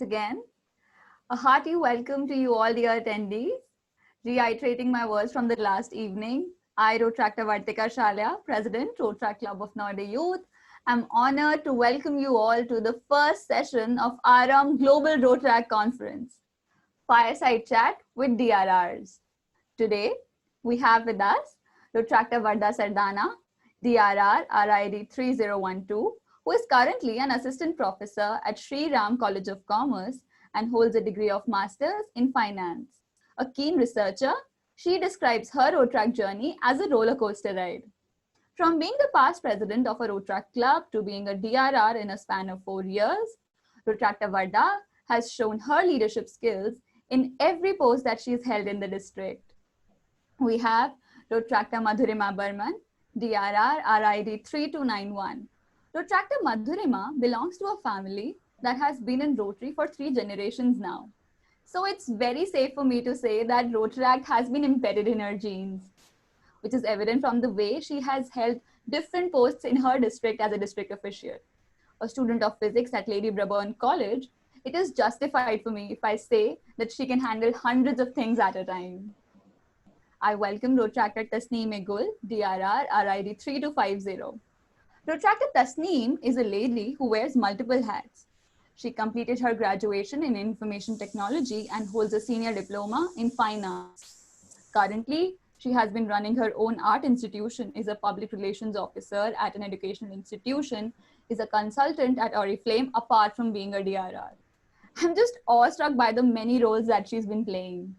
once again. A hearty welcome to you all, dear attendees. Reiterating my words from the last evening, I, Rotractor Vartika Shalia, President, Rotrack Club of Noida Youth, am honored to welcome you all to the first session of ARAM Global Rotrack Conference, Fireside Chat with DRRs. Today, we have with us Rotractor Varda Sardana, DRR RID 3012, who is currently an assistant professor at Sri Ram College of Commerce and holds a degree of master's in finance. A keen researcher, she describes her Rotrack journey as a roller coaster ride. From being the past president of a Rotrack club to being a DRR in a span of 4 years, Rotractor Varda has shown her leadership skills in every post that she has held in the district. We have Rotractor Madhurima Burman, DRR RID 3291. Rotractor Madhurima belongs to a family that has been in Rotary for 3 generations now. So it's very safe for me to say that Rotaract has been embedded in her genes, which is evident from the way she has held different posts in her district as a district official. A student of physics at Lady Brabourne College, it is justified for me if I say that she can handle hundreds of things at a time. I welcome Rotractor Tasneem Egul, DRR RID 3250. Rotractor Tasneem is a lady who wears multiple hats. She completed her graduation in information technology and holds a senior diploma in fine arts. Currently, she has been running her own art institution, is a public relations officer at an educational institution, is a consultant at Oriflame apart from being a DRR. I'm just awestruck by the many roles that she's been playing.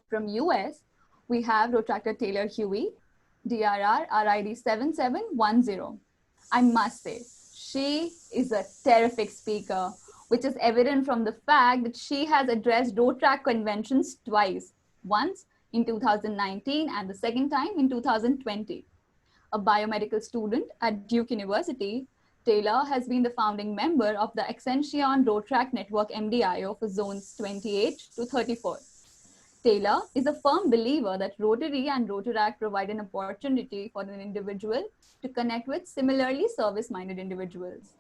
From US, we have Rotractor Taylor Huey, DRR RID 7710. I must say, she is a terrific speaker, which is evident from the fact that she has addressed Rotrack conventions twice, once in 2019 and the second time in 2020. A biomedical student at Duke University, Taylor has been the founding member of the Extension Rotrack Network MDIO for zones 28 to 34. Taylor is a firm believer that Rotary and Rotaract provide an opportunity for an individual to connect with similarly service-minded individuals.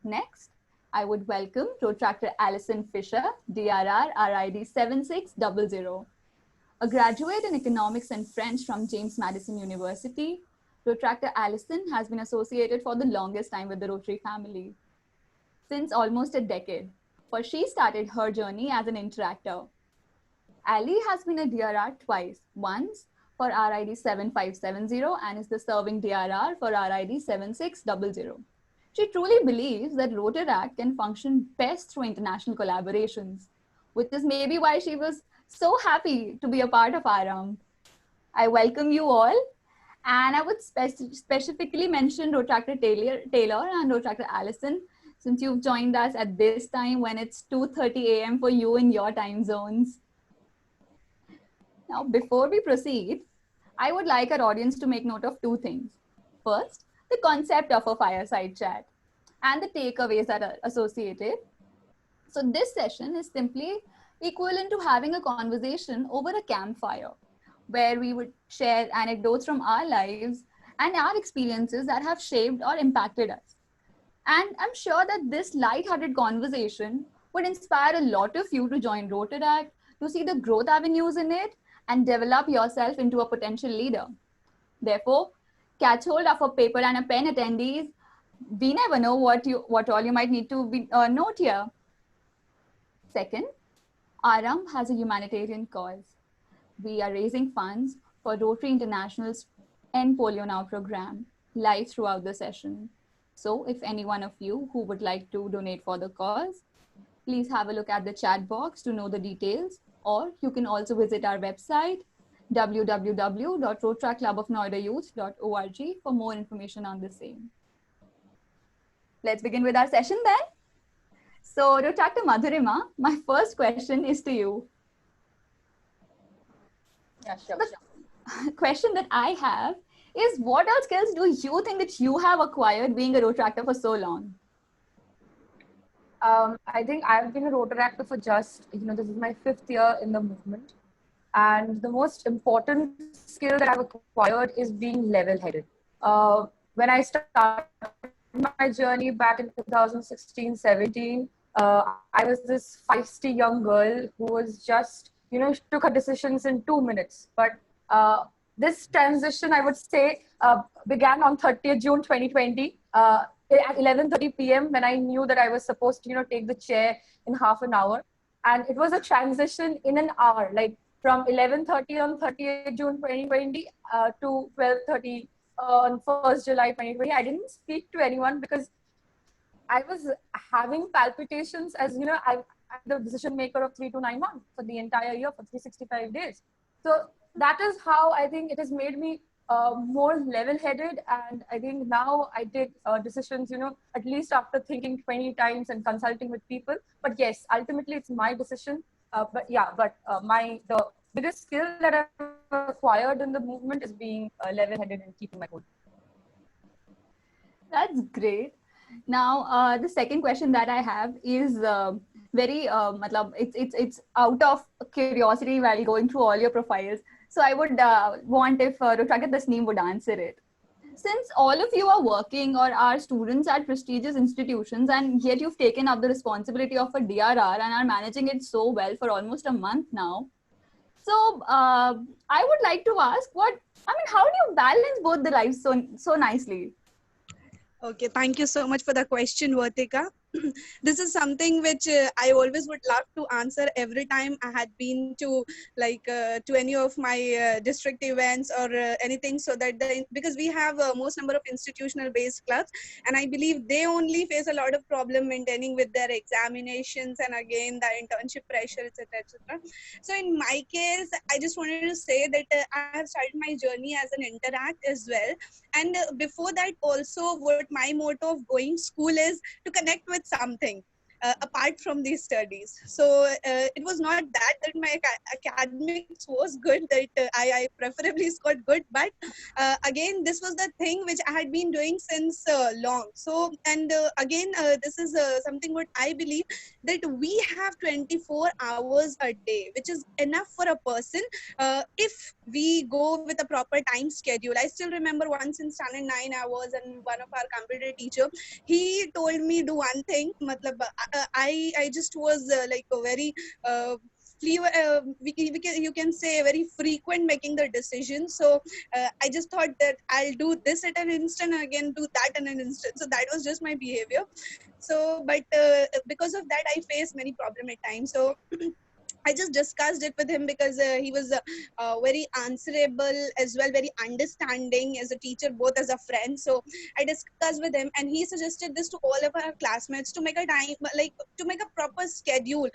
Next, I would welcome Rotractor Alison Fisher, DRR RID 7600. A graduate in economics and French from James Madison University, Rotractor Alison has been associated for the longest time with the Rotary family, since almost a decade, for she started her journey as an interactor. Ali has been a DRR twice, once for RID 7570 and is the serving DRR for RID 7600. She truly believes that Rotaract can function best through international collaborations, which is maybe why she was so happy to be a part of ARAM. I welcome you all, and I would specifically mention Rotractor Taylor and Rotractor Allison, since you've joined us at this time when it's 2:30 a.m. for you in your time zones. Now, before we proceed, I would like our audience to make note of 2 things. First, the concept of a fireside chat and the takeaways that are associated. So this session is simply equivalent to having a conversation over a campfire, where we would share anecdotes from our lives and our experiences that have shaped or impacted us. And I'm sure that this light-hearted conversation would inspire a lot of you to join Rotaract, to see the growth avenues in it, and develop yourself into a potential leader. Therefore, catch hold of a paper and a pen, attendees. We never know what all you might need to note here. Second, ARAM has a humanitarian cause. We are raising funds for Rotary International's End Polio Now program live throughout the session. So if any one of you who would like to donate for the cause, please have a look at the chat box to know the details, or you can also visit our website, www.rotrackclubofnoidayouth.org, for more information on the same. Let's begin with our session then. So, Rotractor Madhurima, my first question is to you. Yeah, sure. The question that I have is, what all skills do you think that you have acquired being a Rotractor for so long? I think I've been a Rotaractor for just, this is my 5th year in the movement. And the most important skill that I've acquired is being level-headed. When I started my journey back in 2016-17, I was this feisty young girl who was just, took her decisions in 2 minutes. But this transition, I would say, began on 30th June 2020 at 11:30 p.m. when I knew that I was supposed to, take the chair in half an hour. And it was a transition in an hour, like from 11:30 on 30th June 2020 to 12:30 on 1st July 2020. I didn't speak to anyone because I was having palpitations as, I'm the decision maker of 3 to 9 months for the entire year for 365 days. So that is how I think it has made me more level-headed. And I think now I take decisions, at least after thinking 20 times and consulting with people. But yes, ultimately it's my decision. The biggest skill that I've acquired in the movement is being level-headed and keeping my cool. That's great. Now, the second question that I have is very, it's out of curiosity while going through all your profiles. So I would want if Rotraket Tasneem would answer it. Since all of you are working or are students at prestigious institutions, and yet you've taken up the responsibility of a DRR and are managing it so well for almost a month now. So I would like to ask, how do you balance both the lives so nicely? Okay, thank you so much for the question, Vartika. This is something which I always would love to answer every time I had been to to any of my district events or anything, so that because we have most number of institutional based clubs, and I believe they only face a lot of problem maintaining with their examinations and again the internship pressure, etc., etc. So in my case, I just wanted to say that I have started my journey as an interact as well, and before that also, what my motto of going school is to connect with something apart from these studies. So it was not that my academics was good, that I preferably scored good, but again, this was the thing which I had been doing since long. So, and again, this is something what I believe, that we have 24 hours a day, which is enough for a person if we go with a proper time schedule. I still remember once in standard 9 hours, and one of our computer teacher, he told me do one thing. I just was like a very you can say very frequent making the decision. So I just thought that I'll do this at an instant and again do that at an instant. So that was just my behavior. So but because of that, I faced many problems at times. So I just discussed it with him because he was very answerable as well, very understanding as a teacher, both as a friend. So I discussed with him, and he suggested this to all of our classmates to make a time, like to make a proper schedule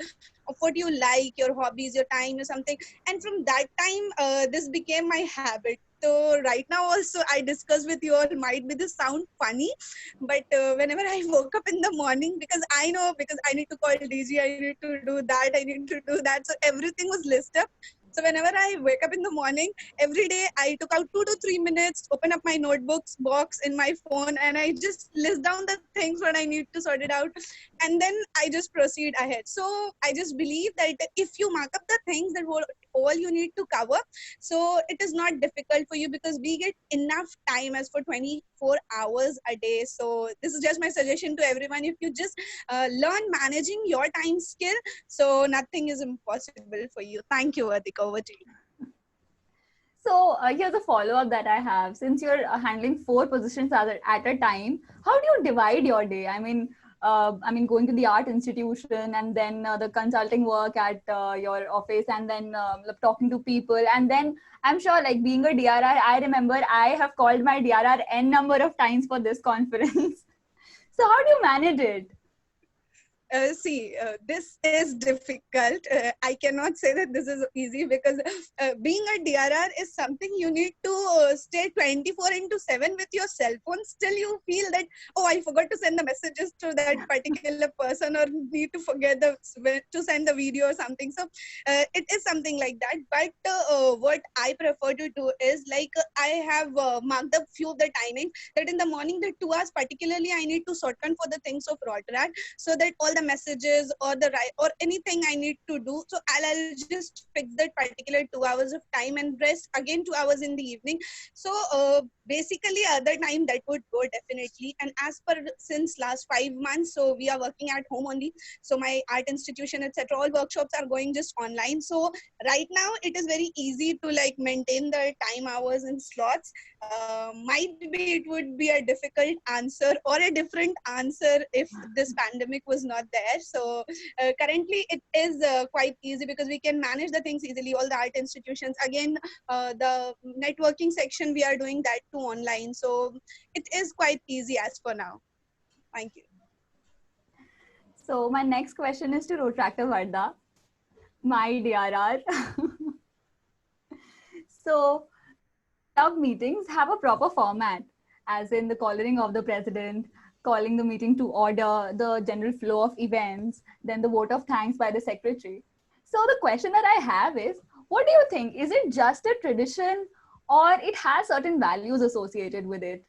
of what you like, your hobbies, your time, or something. And from that time, this became my habit. So right now also I discuss with you all, might be this sound funny, but whenever I woke up in the morning, because I know, because I need to call DG, I need to do that, I need to do that. So everything was listed up. So whenever I wake up in the morning, every day I took out 2 to 3 minutes, open up my notebooks box in my phone, and I just list down the things what I need to sort it out. And then I just proceed ahead. So I just believe that if you mark up the things that all you need to cover, so it is not difficult for you, because we get enough time as for 24 hours a day. So this is just my suggestion to everyone. If you just learn managing your time skill, so nothing is impossible for you. Thank you, Adhika. Over to you. So here's a follow-up that I have. Since you're handling 4 positions at a time, how do you divide your day? I mean, going to the art institution, and then the consulting work at your office, and then talking to people, and then I'm sure, like, being a DRR, I remember I have called my DRR n number of times for this conference. So how do you manage it? This is difficult. I cannot say that this is easy, because being a DRR is something you need to stay 24/7 with your cell phone. Still you feel that, oh, I forgot to send the messages to that particular person, or need to forget to send the video or something. So it is something like that. But what I prefer to do is, I have marked up few of the timings, that in the morning, the 2 hours particularly, I need to sort on for the things of Rotaract, so that all the the messages or or anything I need to do. So I'll just fix that particular 2 hours of time and rest again 2 hours in the evening. So basically other time that would go definitely. And as per since last 5 months, so we are working at home only. So my art institution, etc., all workshops are going just online. So right now it is very easy to like maintain the time hours and slots. Might be it would be a difficult answer or a different answer if this pandemic was not there. So currently it is quite easy because we can manage the things easily. All the art institutions, again, the networking section, we are doing that too online. So it is quite easy as for now. Thank you. So my next question is to Rotractor Varda, my DRR. So club meetings have a proper format, as in the calling of the president, calling the meeting to order, the general flow of events, then the vote of thanks by the secretary. So the question that I have is, what do you think? Is it just a tradition or it has certain values associated with it?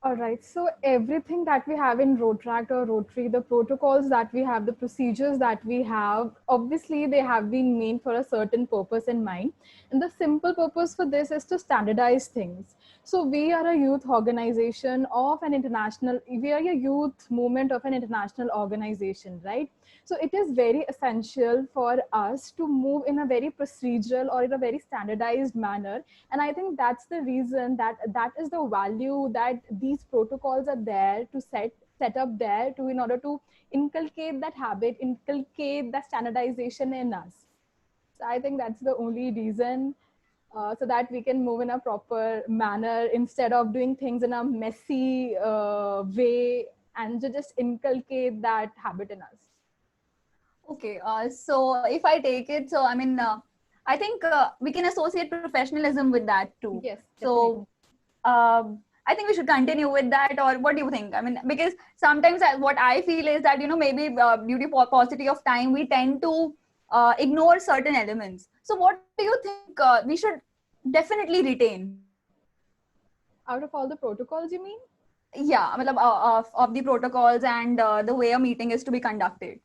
All right. So everything that we have in Rotract or Rotary, the protocols that we have, the procedures that we have, obviously they have been made for a certain purpose in mind. And the simple purpose for this is to standardize things. So we are a youth organization of an international, we are a youth movement of an international organization, right? So it is very essential for us to move in a very procedural or in a very standardized manner. And I think that's the reason that is the value that these protocols are there to set up there to in order to inculcate that habit, inculcate that standardization in us. So I think that's the only reason, so that we can move in a proper manner instead of doing things in a messy way, and to just inculcate that habit in us. Okay, so if I take it, so I mean, I think we can associate professionalism with that too. Yes. So I think we should continue with that, or what do you think? I mean, because sometimes what I feel is that, maybe due to paucity of time, we tend to ignore certain elements. So what do you think we should definitely retain? Out of all the protocols, you mean? Yeah, matlab, of the protocols and the way a meeting is to be conducted.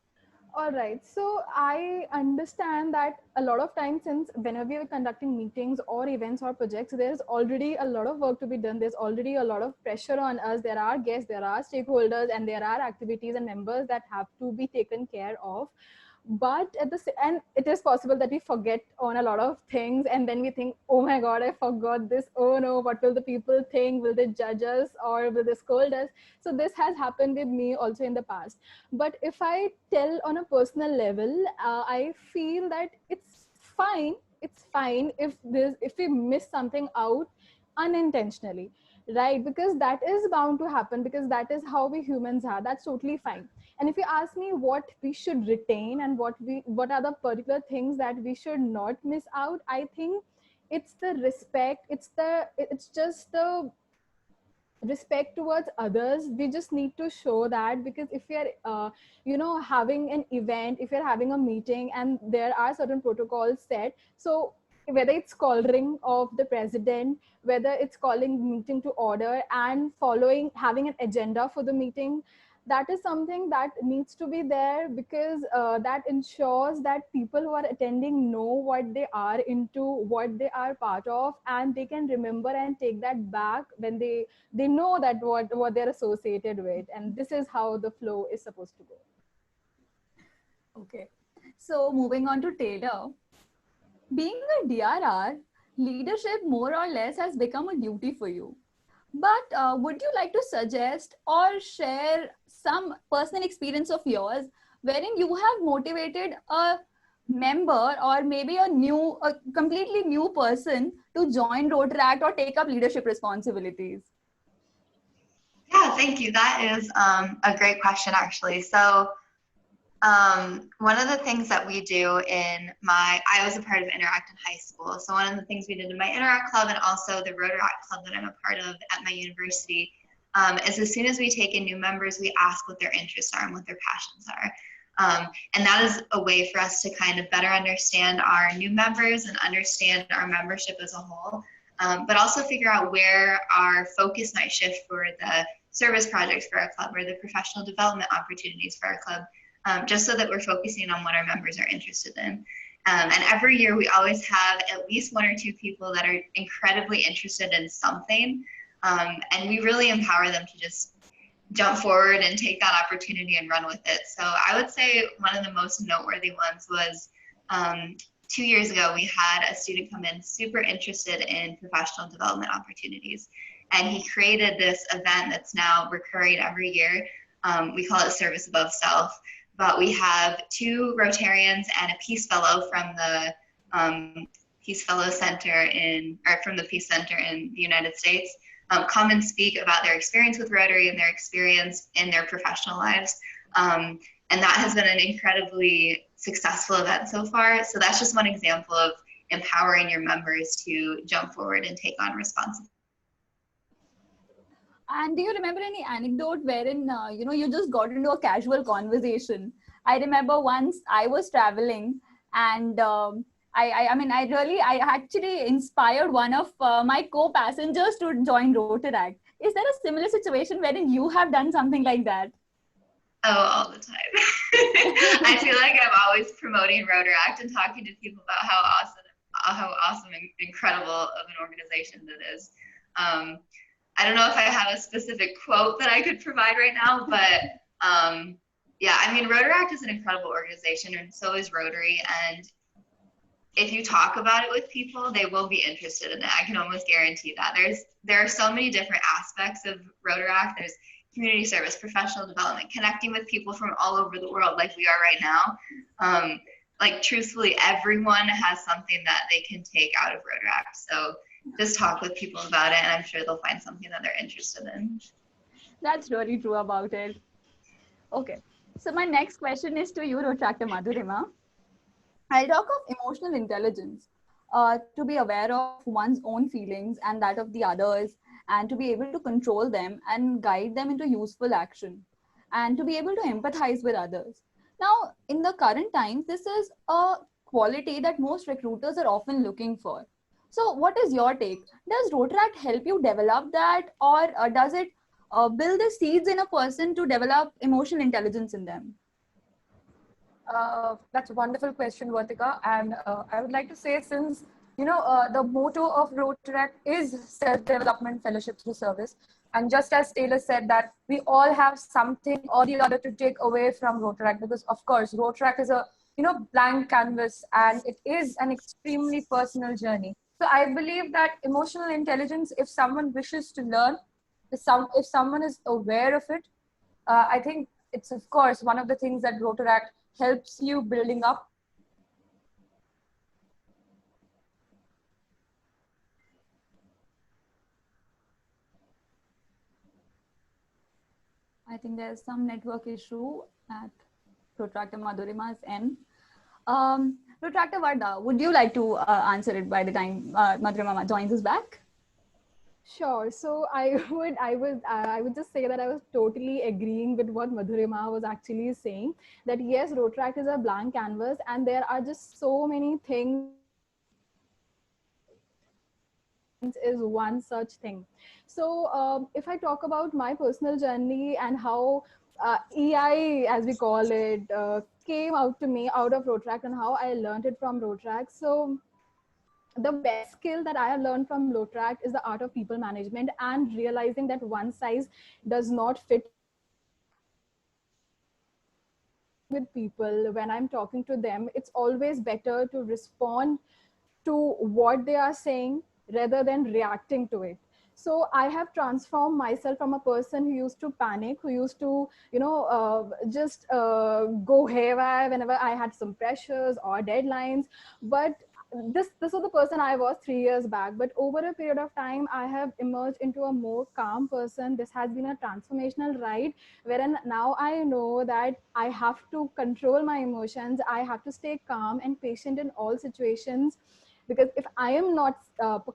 All right. So I understand that a lot of times, since whenever you're conducting meetings or events or projects, there's already a lot of work to be done. There's already a lot of pressure on us. There are guests, there are stakeholders, and there are activities and members that have to be taken care of. But and it is possible that we forget on a lot of things, and then we think, oh my god, I forgot this. Oh no, what will the people think? Will they judge us or will they scold us? So this has happened with me also in the past. But if I tell on a personal level, I feel that it's fine if we miss something out unintentionally, right? Because that is bound to happen, because that is how we humans are. That's totally fine. And if you ask me what we should retain and what are the particular things that we should not miss out, I think it's the respect, it's just the respect towards others. We just need to show that, because if we are having an event, if you're having a meeting and there are certain protocols set, so whether it's calling of the president, whether it's calling meeting to order and having an agenda for the meeting, that is something that needs to be there, because that ensures that people who are attending know what they are into, what they are part of, and they can remember and take that back when they know that what they're associated with. And this is how the flow is supposed to go. Okay, so moving on to Taylor. Being a DRR, leadership more or less has become a duty for you. But would you like to suggest or share some personal experience of yours wherein you have motivated a member or maybe a completely new person to join Rotaract or take up leadership responsibilities? Yeah, thank you. That is a great question, actually. So one of the things that we do I was a part of Interact in high school. So one of the things we did in my Interact club and also the Rotaract club that I'm a part of at my university is as soon as we take in new members, we ask what their interests are and what their passions are. And that is a way for us to kind of better understand our new members and understand our membership as a whole, but also figure out where our focus might shift for the service projects for our club or the professional development opportunities for our club, just so that we're focusing on what our members are interested in. And every year we always have at least one or two people that are incredibly interested in something. And we really empower them to just jump forward and take that opportunity and run with it. So I would say one of the most noteworthy ones was 2 years ago, we had a student come in super interested in professional development opportunities. And he created this event that's now recurring every year. We call it Service Above Self. But we have 2 Rotarians and a Peace Fellow from the Peace Fellow Center from the Peace Center in the United States come and speak about their experience with Rotary and their experience in their professional lives. And that has been an incredibly successful event so far. So that's just one example of empowering your members to jump forward and take on responsibility. And do you remember any anecdote wherein, you just got into a casual conversation? I remember once I was traveling and I actually inspired one of my co-passengers to join Rotaract. Is there a similar situation wherein you have done something like that? Oh, all the time. I feel like I'm always promoting Rotaract and talking to people about how awesome and incredible of an organization that is. I don't know if I have a specific quote that I could provide right now, but yeah, I mean, Rotaract is an incredible organization, and so is Rotary. And if you talk about it with people, they will be interested in it. I can almost guarantee that. There are so many different aspects of Rotaract. There's community service, professional development, connecting with people from all over the world like we are right now. Like truthfully, everyone has something that they can take out of Rotaract. So just talk with people about it, and I'm sure they'll find something that they're interested in. That's really true about it. Okay, so my next question is to you, Rotractor Madhurima. I'll talk of emotional intelligence, to be aware of one's own feelings and that of the others, and to be able to control them and guide them into useful action, and to be able to empathize with others. Now, in the current times, this is a quality that most recruiters are often looking for. So what is your take? Does Rotaract help you develop that, or does it build the seeds in a person to develop emotional intelligence in them? That's a wonderful question, Vartika. And I would like to say, since, the motto of Rotaract is self-development, fellowship through service. And just as Taylor said, that we all have something or the other to take away from Rotaract, because of course, Rotaract is a, blank canvas, and it is an extremely personal journey. So I believe that emotional intelligence, if someone wishes to learn, if someone is aware of it, I think it's, of course, one of the things that Rotaract helps you building up. I think there's some network issue at Rotractor Madhurima's end. Rotractor Varda, would you like to answer it by the time Madhurima joins us back? Sure. So I would just say that I was totally agreeing with what Madhurima was actually saying, that yes, Rotaract is a blank canvas and there are just so many things. Is one such thing. So if I talk about my personal journey and how EI, as we call it, came out to me out of Rotaract and how I learned it from Rotaract. So the best skill that I have learned from Rotaract is the art of people management and realizing that one size does not fit with people. When I'm talking to them, it's always better to respond to what they are saying rather than reacting to it. So I have transformed myself from a person who used to panic, who used to, just go haywire whenever I had some pressures or deadlines. But this was the person I was 3 years back. But over a period of time, I have emerged into a more calm person. This has been a transformational ride, wherein now I know that I have to control my emotions. I have to stay calm and patient in all situations. Because if I am not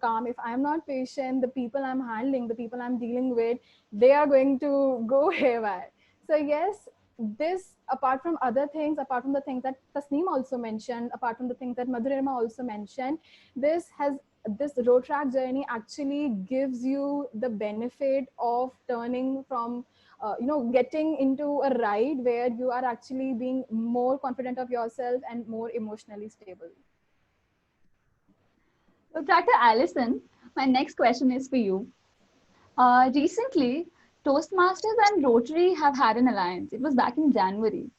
calm, if I am not patient, the people I'm handling, the people I'm dealing with, they are going to go haywire. So yes, this, apart from other things, apart from the things that Tasneem also mentioned, apart from the things that Madhurima also mentioned, this has this road track journey actually gives you the benefit of turning from getting into a ride where you are actually being more confident of yourself and more emotionally stable. So, Dr. Allison, my next question is for you. Recently, Toastmasters and Rotary have had an alliance. It was back in January.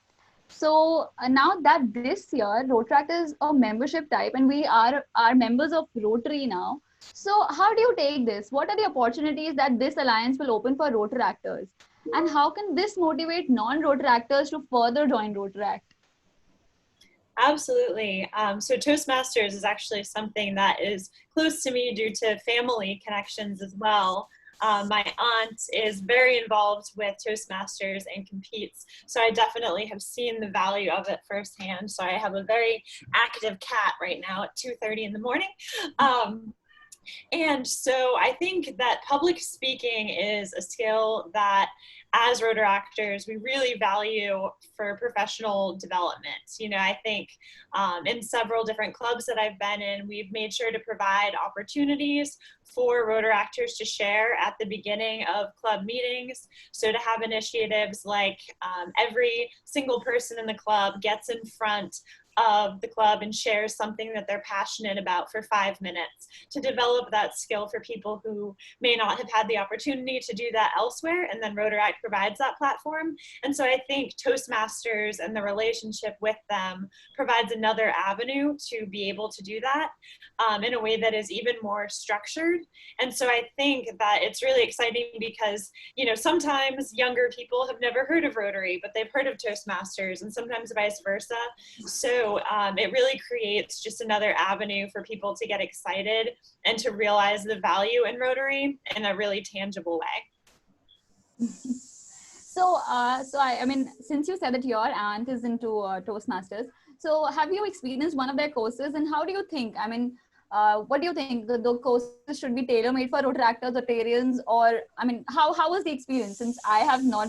So now that this year, Rotaract is a membership type and we are members of Rotary now. So how do you take this? What are the opportunities that this alliance will open for Rotaractors? And how can this motivate non-Rotaractors to further join Rotaract? Absolutely. So Toastmasters is actually something that is close to me due to family connections as well. My aunt is very involved with Toastmasters and competes, so I definitely have seen the value of it firsthand. So I have a very active cat right now at 2:30 in the morning. And so I think that public speaking is a skill that as Rotaractors, we really value for professional development. You know, I think in several different clubs that I've been in, we've made sure to provide opportunities for Rotaractors to share at the beginning of club meetings. So to have initiatives like every single person in the club gets in front of the club and shares something that they're passionate about for 5 minutes, to develop that skill for people who may not have had the opportunity to do that elsewhere, and then Rotaract provides that platform. And so I think Toastmasters and the relationship with them provides another avenue to be able to do that in a way that is even more structured. And so I think that it's really exciting because, you know, sometimes younger people have never heard of Rotary, but they've heard of Toastmasters, and sometimes vice versa. So it really creates just another avenue for people to get excited and to realize the value in Rotary in a really tangible way. So, I mean, since you said that your aunt is into Toastmasters, so have you experienced one of their courses, and how do you think? I mean, what do you think? The courses should be tailor-made for Rotaractors, Rotarians, or I mean, how was the experience? Since I have not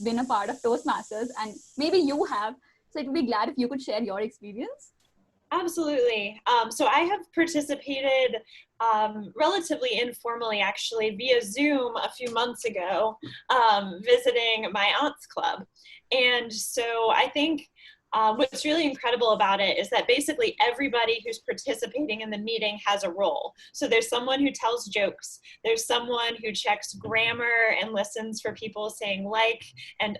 been a part of Toastmasters, and maybe you have. So I'd be glad if you could share your experience. Absolutely. So I have participated relatively informally, actually, via Zoom a few months ago, visiting my aunt's club. And so I think what's really incredible about it is that basically everybody who's participating in the meeting has a role. So there's someone who tells jokes, there's someone who checks grammar and listens for people saying like and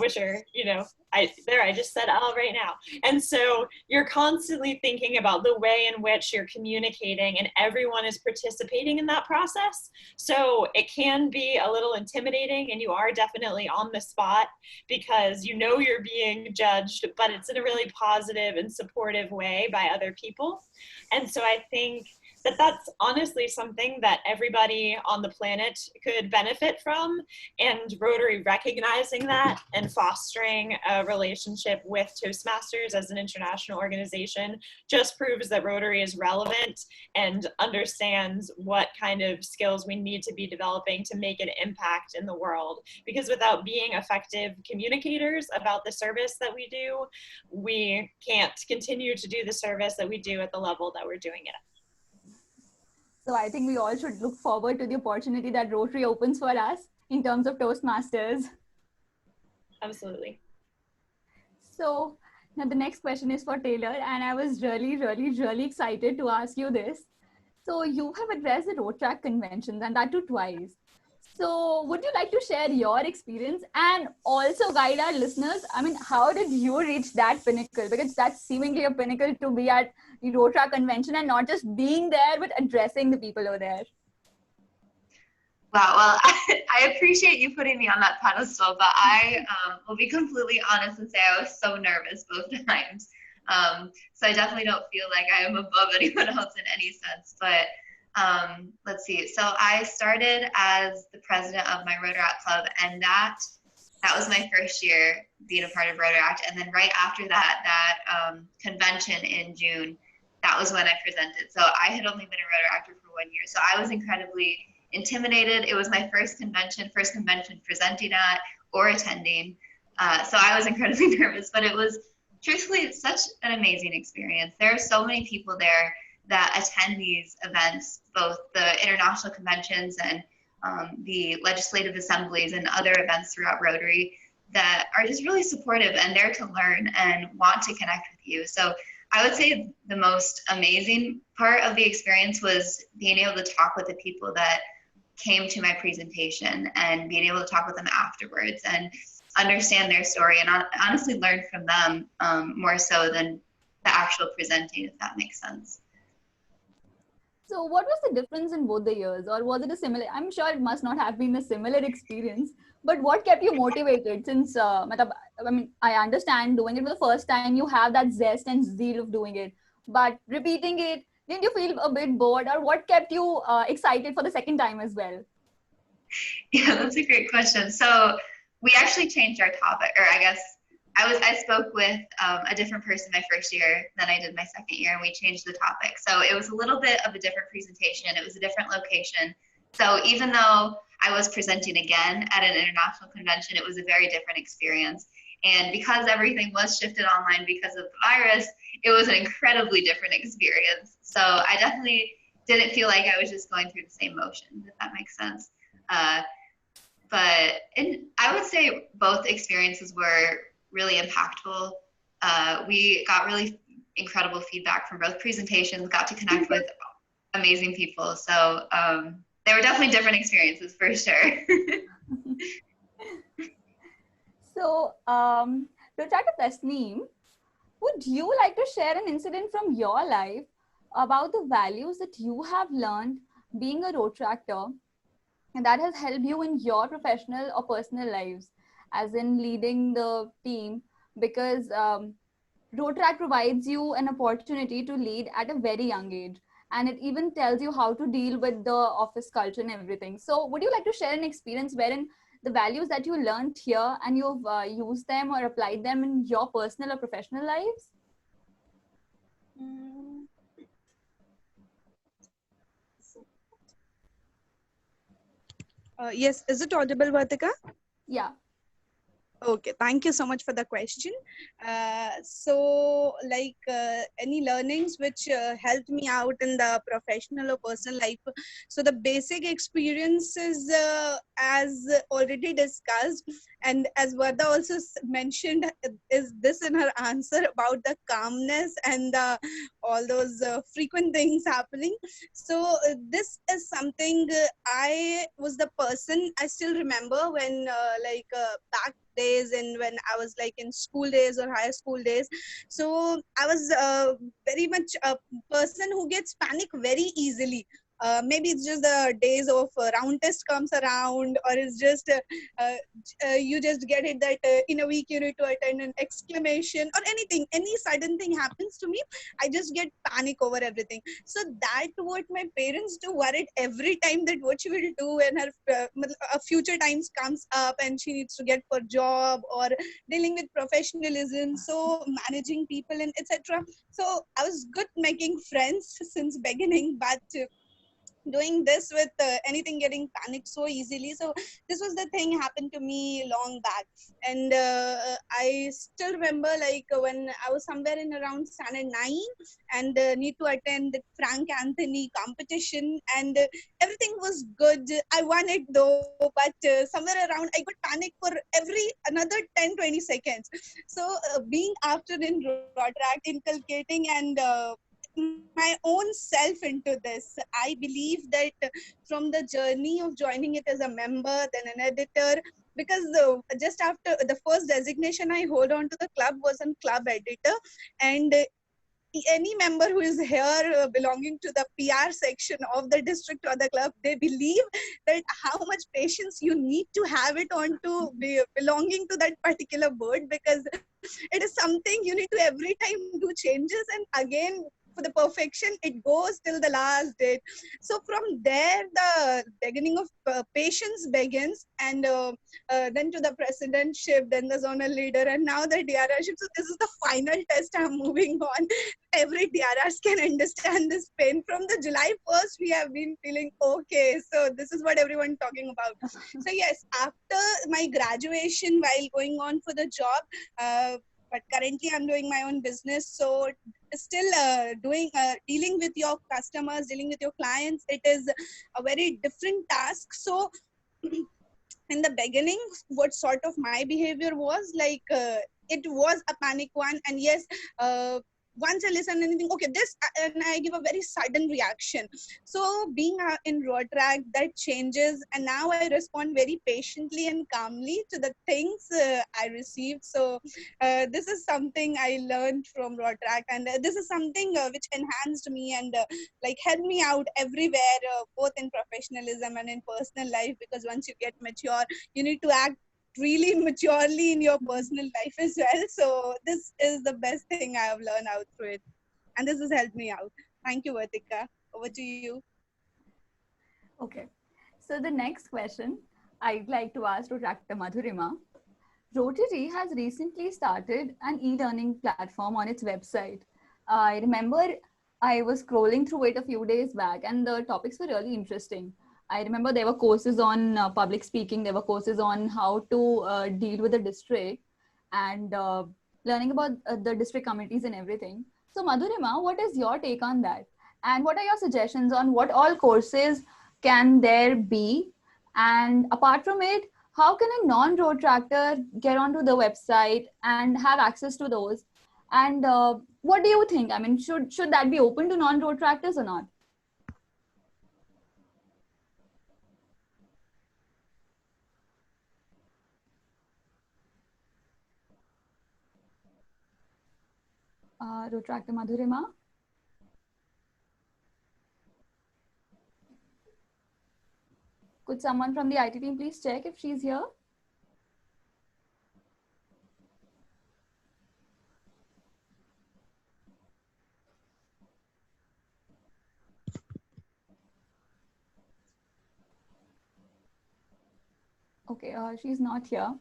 which are, you know, I just said right now. And so you're constantly thinking about the way in which you're communicating, and everyone is participating in that process. So it can be a little intimidating, and you are definitely on the spot because you know you're being judged, but it's in a really positive and supportive way by other people. And so I think that that's honestly something that everybody on the planet could benefit from, and Rotary recognizing that and fostering a relationship with Toastmasters as an international organization just proves that Rotary is relevant and understands what kind of skills we need to be developing to make an impact in the world. Because without being effective communicators about the service that we do, we can't continue to do the service that we do at the level that we're doing it at. So I think we all should look forward to the opportunity that Rotary opens for us in terms of Toastmasters. Absolutely. So now the next question is for Taylor, and I was really excited to ask you this. So you have addressed the Rotaract conventions, and that too twice. So would you like to share your experience and also guide our listeners? I mean, how did you reach that pinnacle? Because that's seemingly a pinnacle to be at the Rotaract convention and not just being there, but addressing the people over there. Wow, well, I appreciate you putting me on that pedestal, but I will be completely honest and say I was so nervous both times. So I definitely don't feel like I am above anyone else in any sense, but let's see. So I started as the president of my Rotaract club, and that was my first year being a part of Rotaract. And then right after that convention in June, that was when I presented. So I had only been a Rotaractor for 1 year. So I was incredibly intimidated. It was my first convention presenting at or attending. So I was incredibly nervous, but it was truthfully such an amazing experience. There are so many people there that attend these events, both the international conventions and the legislative assemblies and other events throughout Rotary, that are just really supportive and there to learn and want to connect with you. So I would say the most amazing part of the experience was being able to talk with the people that came to my presentation and being able to talk with them afterwards and understand their story and honestly learn from them more so than the actual presenting, if that makes sense. So what was the difference in both the years, or was it a similar? I'm sure it must not have been a similar experience, but what kept you motivated? Since I mean, I understand doing it for the first time, you have that zest and zeal of doing it, but repeating it, didn't you feel a bit bored, or what kept you excited for the second time as well? Yeah, that's a great question. So we actually changed our topic, or I guess I spoke with a different person my first year than I did my second year, and we changed the topic. So it was a little bit of a different presentation. It was a different location. So even though I was presenting again at an international convention, it was a very different experience. And because everything was shifted online because of the virus, it was an incredibly different experience. So I definitely didn't feel like I was just going through the same motions, if that makes sense. But I would say both experiences were really impactful. We got really incredible feedback from both presentations, got to connect with amazing people. So they were definitely different experiences for sure. So, Dr. Tasneem, would you like to share an incident from your life about the values that you have learned being a Rotractor and that has helped you in your professional or personal lives, as in leading the team? Because Rotract provides you an opportunity to lead at a very young age, and it even tells you how to deal with the office culture and everything. So would you like to share an experience wherein the values that you learned here and you've used them or applied them in your personal or professional lives? Yes, is it audible, Vartika? Yeah. Okay, thank you so much for the question. So any learnings which helped me out in the professional or personal life. So the basic experiences, as already discussed, and as Varda also mentioned, is this in her answer about the calmness and all those frequent things happening. So this is something I was the person, I still remember when back days and when I was like in school days or high school days. So I was very much a person who gets panic very easily. Maybe it's just the days of round test comes around, or it's just you just get it that in a week you need to attend an exclamation or anything, any sudden thing happens to me, I just get panic over everything. So that what my parents do worried every time, that what she will do when her future times comes up and she needs to get for job or dealing with professionalism, so managing people and etc. So I was good making friends since beginning, but doing this with anything getting panicked so easily. So this was the thing happened to me long back. And I still remember when I was somewhere in around standard 9 and need to attend the Frank Anthony competition, and everything was good. I won it though, but somewhere around I got panic for every another 10-20 seconds. So being after in Roderact, inculcating and my own self into this, I believe that from the journey of joining it as a member, then an editor, because just after the first designation I hold on to the club was a club editor. And any member who is here belonging to the PR section of the district or the club, they believe that how much patience you need to have it on to be belonging to that particular board, because it is something you need to every time do changes, and again for the perfection it goes till the last date. So from there the beginning of patience begins, and then to the presidentship, then the zonal leader, and now the DRRship. So this is the final test I'm moving on. Every DRRs can understand this pain. From the July 1st we have been feeling okay, so this is what everyone talking about. So yes, after my graduation, while going on for the job, but currently I'm doing my own business. So still dealing with your customers, dealing with your clients, it is a very different task. So in the beginning, what sort of my behavior was like, it was a panic one. And yes, once I listen anything, okay, this, and I give a very sudden reaction. So being in Rotaract, that changes, and now I respond very patiently and calmly to the things I received. So this is something I learned from Rotaract, and this is something which enhanced me and like helped me out everywhere, both in professionalism and in personal life. Because once you get mature, you need to act really maturely in your personal life as well. So this is the best thing I have learned out through it, and this has helped me out. Thank you, Vartika. Over to you. Okay. So the next question I'd like to ask to Dr. Madhurima. Rotary has recently started an e-learning platform on its website. I remember I was scrolling through it a few days back, and the topics were really interesting. I remember there were courses on public speaking, there were courses on how to deal with the district, and learning about the district committees and everything. So Madhurima, what is your take on that? And what are your suggestions on what all courses can there be? And apart from it, how can a non-Rotractor get onto the website and have access to those? And what do you think? I mean, should that be open to non-Rotractors or not? Rotractor Madhurima? Could someone from the IT team please check if she's here? Okay, she's not here.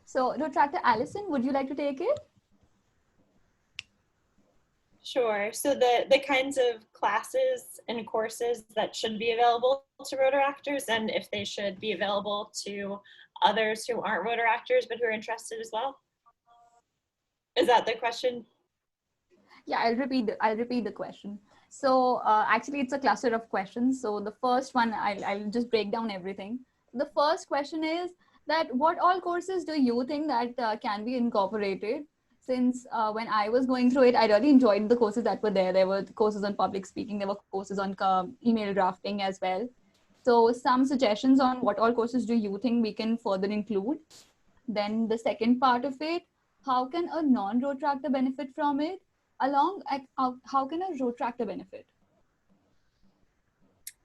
So, Rotractor Allison, would you like to take it? Sure. So the kinds of classes and courses that should be available to Rotaractors, and if they should be available to others who aren't Rotaractors but who are interested as well. Is that the question? Yeah, I'll repeat the question. So actually, it's a cluster of questions. So the first one, I'll just break down everything. The first question is that what all courses do you think that can be incorporated? Since when I was going through it, I really enjoyed the courses that were there. There were courses on public speaking. There were courses on email drafting as well. So some suggestions on what all courses do you think we can further include? Then the second part of it, how can a non-Rotractor benefit from it? Along, how can a Rotractor benefit?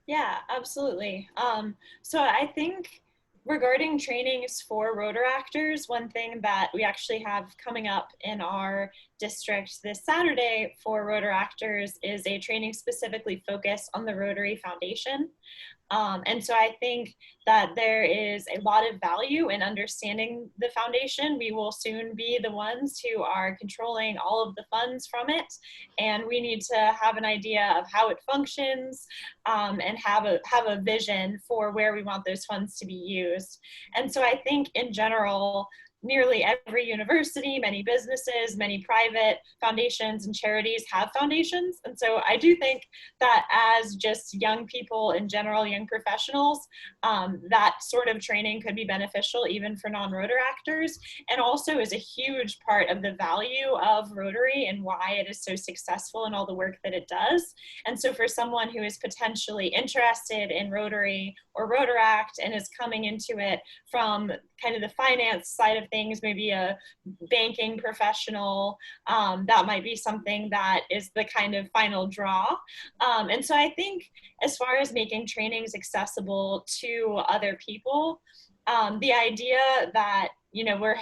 Yeah, absolutely. So I think regarding trainings for Rotaractors, one thing that we actually have coming up in our district this Saturday for Rotaractors is a training specifically focused on the Rotary Foundation. And so I think that there is a lot of value in understanding the foundation. We will soon be the ones who are controlling all of the funds from it, and we need to have an idea of how it functions and have a vision for where we want those funds to be used. And so I think in general, nearly every university, many businesses, many private foundations and charities have foundations. And so I do think that as just young people in general, young professionals, that sort of training could be beneficial even for non-Rotaractors, and also is a huge part of the value of Rotary and why it is so successful in all the work that it does. And so for someone who is potentially interested in Rotary or Rotaract and is coming into it from kind of the finance side of things, maybe a banking professional, that might be something that is the kind of final draw. And so I think as far as making trainings accessible to other people, the idea that, you know, we're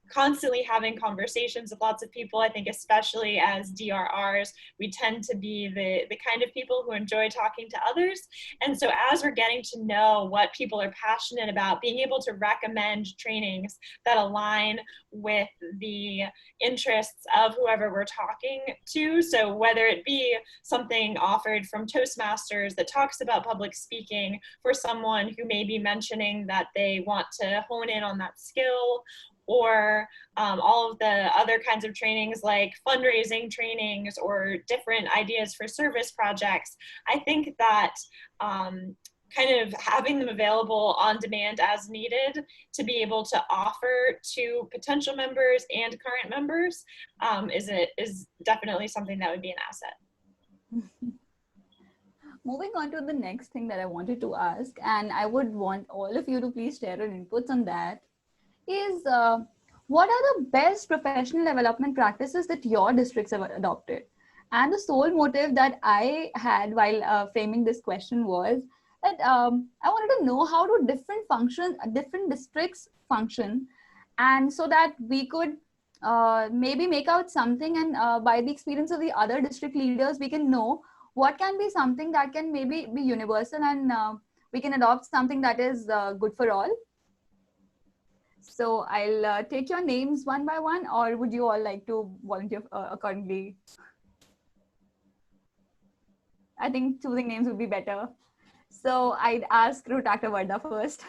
constantly having conversations with lots of people. I think especially as DRRs, we tend to be the kind of people who enjoy talking to others. And so as we're getting to know what people are passionate about, being able to recommend trainings that align with the interests of whoever we're talking to. So whether it be something offered from Toastmasters that talks about public speaking for someone who may be mentioning that they want to hone in on that skill, or all of the other kinds of trainings like fundraising trainings or different ideas for service projects, I think that kind of having them available on demand as needed to be able to offer to potential members and current members is definitely something that would be an asset. Moving on to the next thing that I wanted to ask, and I would want all of you to please share your inputs on that, is what are the best professional development practices that your districts have adopted? And the sole motive that I had while framing this question was that I wanted to know how do different districts function, and so that we could maybe make out something, and by the experience of the other district leaders, we can know what can be something that can maybe be universal, and we can adopt something that is good for all. So I'll take your names one by one, or would you all like to volunteer accordingly? I think choosing names would be better. So I'd ask Rotractor Varda first.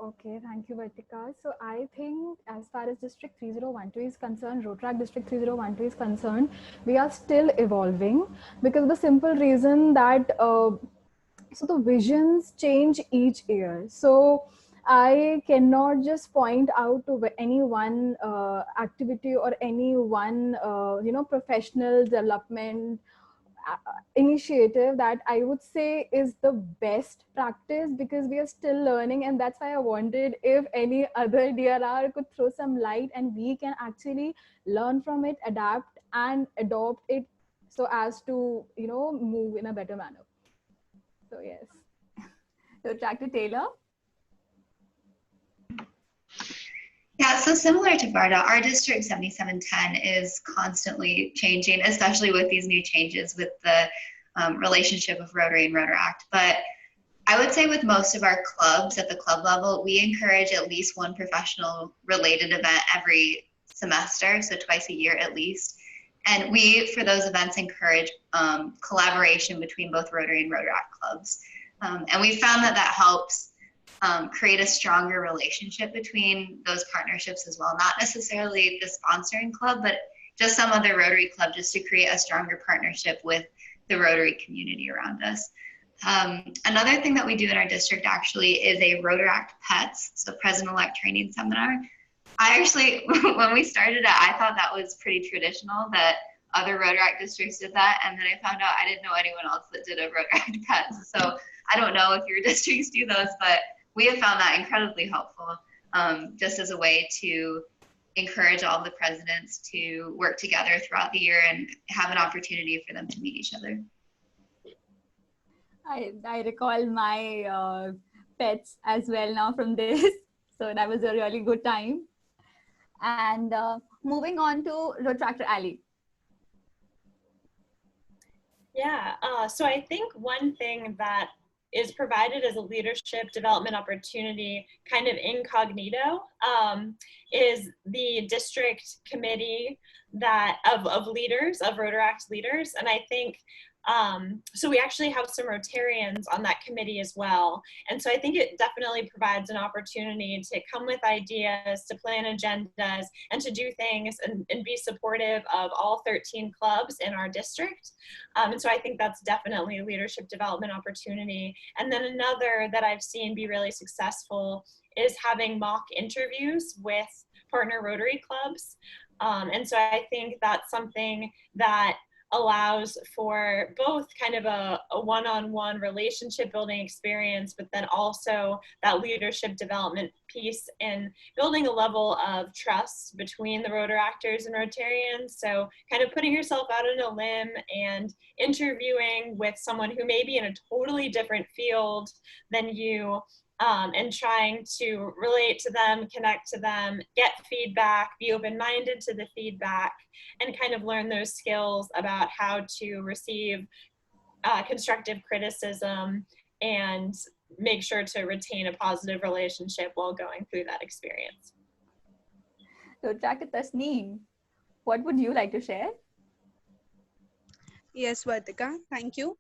Okay, thank you, Vartika. So I think as far as District 3012 is concerned, Rotract District 3012 is concerned, we are still evolving, because of the simple reason that so the visions change each year. So I cannot just point out to any one activity or any one professional development initiative that I would say is the best practice, because we are still learning, and that's why I wanted if any other DRR could throw some light and we can actually learn from it, adapt and adopt it so as to move in a better manner. So yes. Rotractor Taylor. Yeah, so similar to Varda, our District 7710 is constantly changing, especially with these new changes with the relationship of Rotary and Rotaract. But I would say with most of our clubs at the club level, we encourage at least one professional related event every semester, so twice a year at least. And we, for those events, encourage collaboration between both Rotary and Rotaract clubs. And we found that that helps create a stronger relationship between those partnerships as well. Not necessarily the sponsoring club, but just some other Rotary club, just to create a stronger partnership with the Rotary community around us. Another thing that we do in our district actually is a Rotaract Pets, so President-elect training seminar. I actually, when we started it, I thought that was pretty traditional that other Rotaract districts did that, and then I found out I didn't know anyone else that did a Rotaract Pets. So I don't know if your districts do those, but we have found that incredibly helpful, just as a way to encourage all of the presidents to work together throughout the year and have an opportunity for them to meet each other. I recall my pets as well now from this. So that was a really good time. And moving on to Rotractor Ali. Yeah, so I think one thing that is provided as a leadership development opportunity kind of incognito is the district committee of leaders, of Rotaract leaders. And I think, so we actually have some Rotarians on that committee as well. And so I think it definitely provides an opportunity to come with ideas, to plan agendas, and to do things and be supportive of all 13 clubs in our district. And so I think that's definitely a leadership development opportunity. And then another that I've seen be really successful is having mock interviews with partner Rotary clubs. And so I think that's something that allows for both kind of a one-on-one relationship building experience, but then also that leadership development piece and building a level of trust between the Rotaractors and Rotarians. So kind of putting yourself out on a limb and interviewing with someone who may be in a totally different field than you, and trying to relate to them, connect to them, get feedback, be open-minded to the feedback, and kind of learn those skills about how to receive constructive criticism and make sure to retain a positive relationship while going through that experience. So, Rotractor Tasneem, what would you like to share? Yes, Vartika, thank you.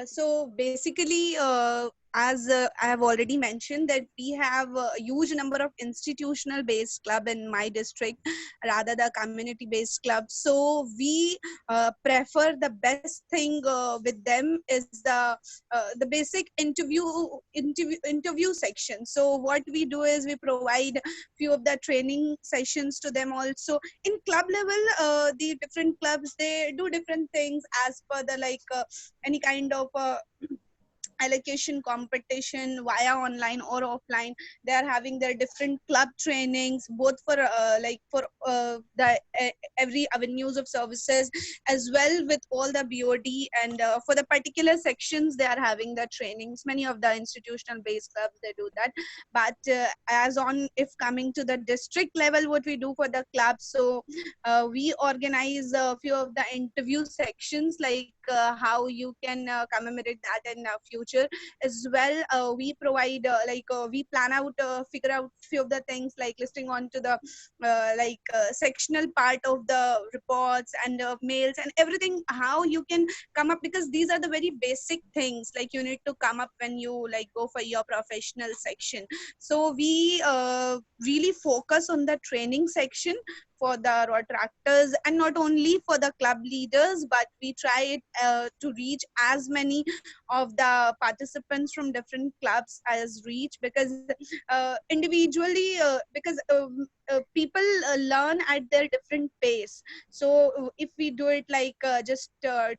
So basically, as I have already mentioned, that we have a huge number of institutional based club in my district, rather the community based club. So we prefer the best thing with them is the basic interview section. So what we do is we provide few of the training sessions to them also. In club level, the different clubs, they do different things as per the any kind of allocation competition via online or offline. They are having their different club trainings, both for the every avenues of services, as well with all the BOD, and for the particular sections they are having the trainings. Many of the institutional based clubs, they do that. But as on, if coming to the district level, what we do for the club, so we organize a few of the interview sections, like how you can commemorate that in future as well. We provide we plan out, figure out few of the things, like listing on to the sectional part of the reports and mails and everything, how you can come up, because these are the very basic things like you need to come up when you like go for your professional section. So we really focus on the training section for the Rotractors, and not only for the club leaders, but we try to reach as many of the participants from different clubs as reach, because individually, because people learn at their different pace. So if we do it like just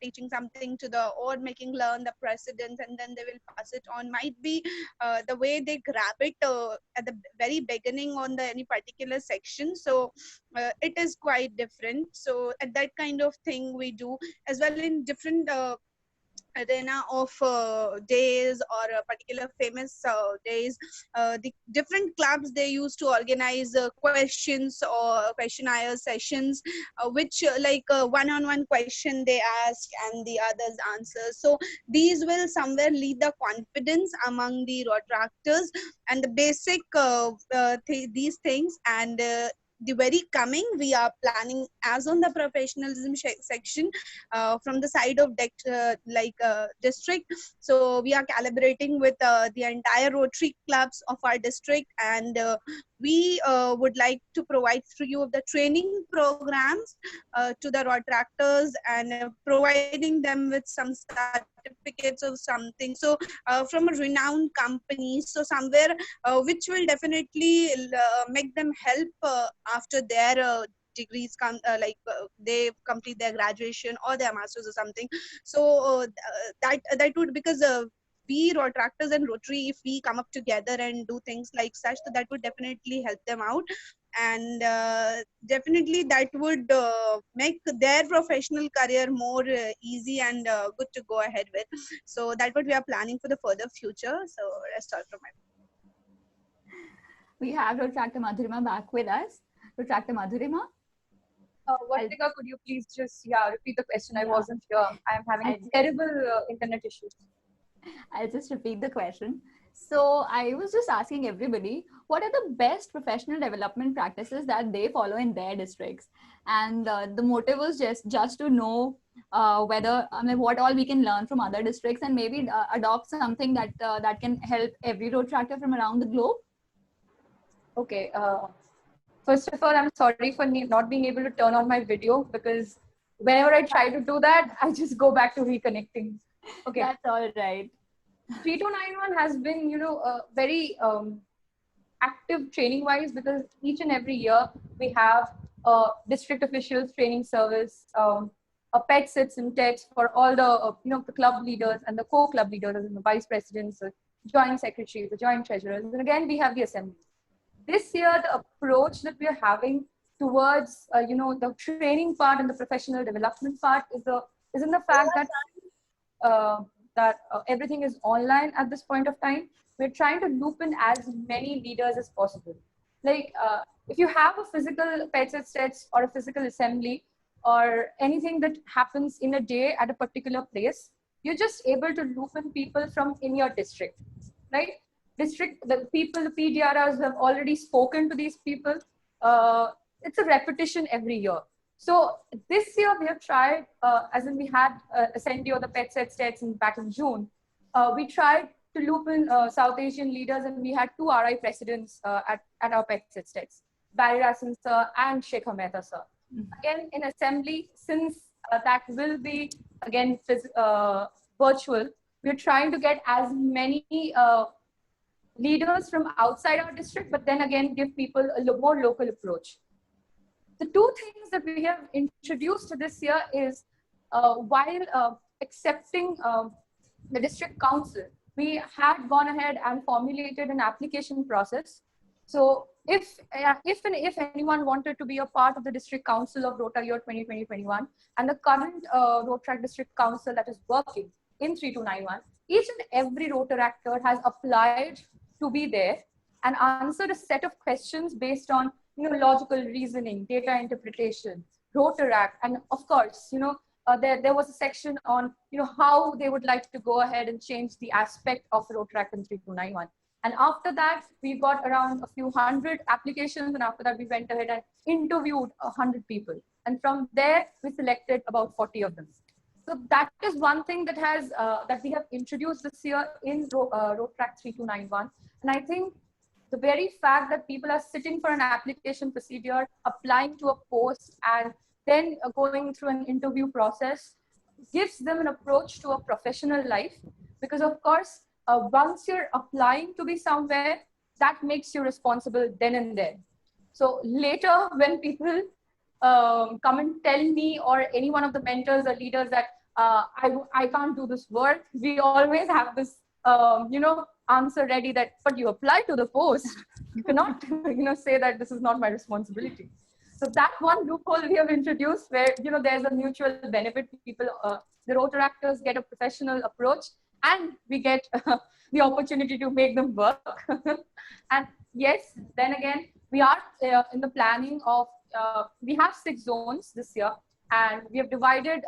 teaching something to the, or making learn the precedents, and then they will pass it on, might be the way they grab it at the very beginning on the any particular section. So it is quite different. So at that kind of thing we do as well in different arena of days, or particular famous days. The different clubs, they used to organize questions or questionnaire sessions, which one-on-one question they ask and the others answer. So these will somewhere lead the confidence among the Rotractors, and the basic these things. And the very coming, we are planning as on the professionalism section from the side of district. So we are calibrating with the entire Rotary clubs of our district, and we would like to provide few of the training programs to the Rotractors, and providing them with some certificates of something, so from a renowned company, so somewhere which will definitely make them help after their degrees come, they complete their graduation or their masters or something. So that would, because we Rotractors and Rotary, if we come up together and do things like such, so that would definitely help them out, and definitely that would make their professional career more easy and good to go ahead with. So that's what we are planning for the further future. So let's start from my. We have Rotractor Madhurima back with us. Rotractor Madhurima. Vartika, could you please just repeat the question? I Yeah. wasn't here. I am having terrible internet issues. I'll just repeat the question. So I was just asking everybody, what are the best professional development practices that they follow in their districts? And the motive was just to know whether, I mean, what all we can learn from other districts, and maybe adopt something that that can help every Rotractor from around the globe. Okay. First of all, I'm sorry for not being able to turn on my video, because whenever I try to do that, I just go back to reconnecting. Okay. That's all right. 3291 has been, very active training wise, because each and every year we have a district officials training service, a pet sits and text for all the, the club leaders and the co-club leaders and the vice presidents, the joint secretaries, the joint treasurers. And again, we have the assembly. This year, the approach that we are having towards, the training part and the professional development part is in the fact that everything is online at this point of time. We're trying to loop in as many leaders as possible. Like if you have a physical pets and sets or a physical assembly or anything that happens in a day at a particular place, you're just able to loop in people from in your district, right? The people, the PDRs have already spoken to these people. It's a repetition every year. So this year we have tried, as in we had Ascendio, the Pets at States back in June. We tried to loop in South Asian leaders, and we had two RI presidents at our Pets at States, Barry Rasan sir and Shekhar Mehta sir. Again, in assembly, since that will be again virtual, we're trying to get as many leaders from outside our district, but then again give people a more local approach. The two things that we have introduced this year is while accepting the district council, we had gone ahead and formulated an application process. So if anyone wanted to be a part of the district council of Rota year 2020-21 and the current Rotrac district council that is working in 3291, each and every Rotaractor has applied to be there and answered a set of questions based on logical reasoning, data interpretation, Rotaract, and of course, there was a section on how they would like to go ahead and change the aspect of Rotaract in 3291. And after that, we got around a few hundred applications, and after that, we went ahead and interviewed 100 people. And from there, we selected about 40 of them. So that is one thing that has that we have introduced this year in Rotract 3291. And I think the very fact that people are sitting for an application procedure, applying to a post, and then going through an interview process gives them an approach to a professional life. Because of course, once you're applying to be somewhere, that makes you responsible then and there. So later, when people come and tell me or any one of the mentors or leaders that I can't do this work, we always have this, answer ready that, but you apply to the post. You cannot, say that this is not my responsibility. So that one loophole we have introduced where, there's a mutual benefit. People, the Rotaractors get a professional approach, and we get the opportunity to make them work. And yes, then again, we are in the planning of, we have 6 zones this year, and we have divided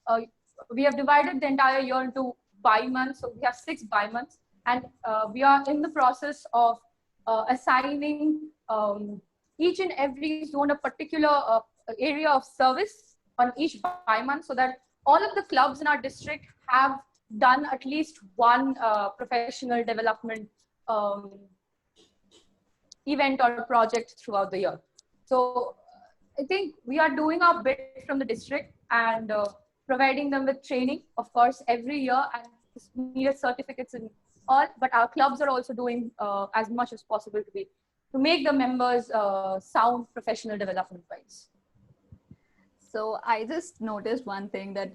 the entire year into bi-months. So we have 6 bi-months, and we are in the process of assigning each and every zone a particular area of service on each bi-month, so that all of the clubs in our district have done at least one professional development event or project throughout the year. So I think we are doing our bit from the district and providing them with training, of course, every year, and needed certificates and all, but our clubs are also doing as much as possible to make the members sound professional development wise. So I just noticed one thing that,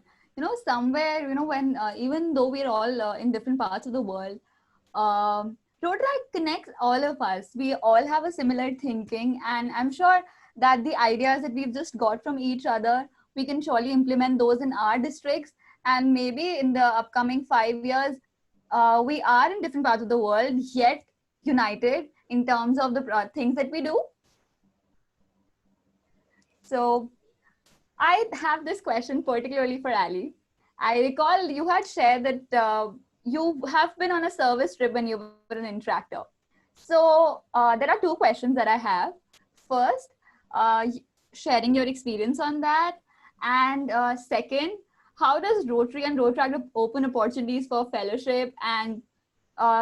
somewhere, when, even though we're all in different parts of the world, Rotaract connects all of us. We all have a similar thinking, and I'm sure that the ideas that we've just got from each other, we can surely implement those in our districts. And maybe in the upcoming 5 years, we are in different parts of the world, yet united in terms of the things that we do. So I have this question particularly for Ali. I recall you had shared that you have been on a service trip when you were an interactor. So there are 2 questions that I have. First, sharing your experience on that. And second, how does Rotary and Rotract open opportunities for fellowship? And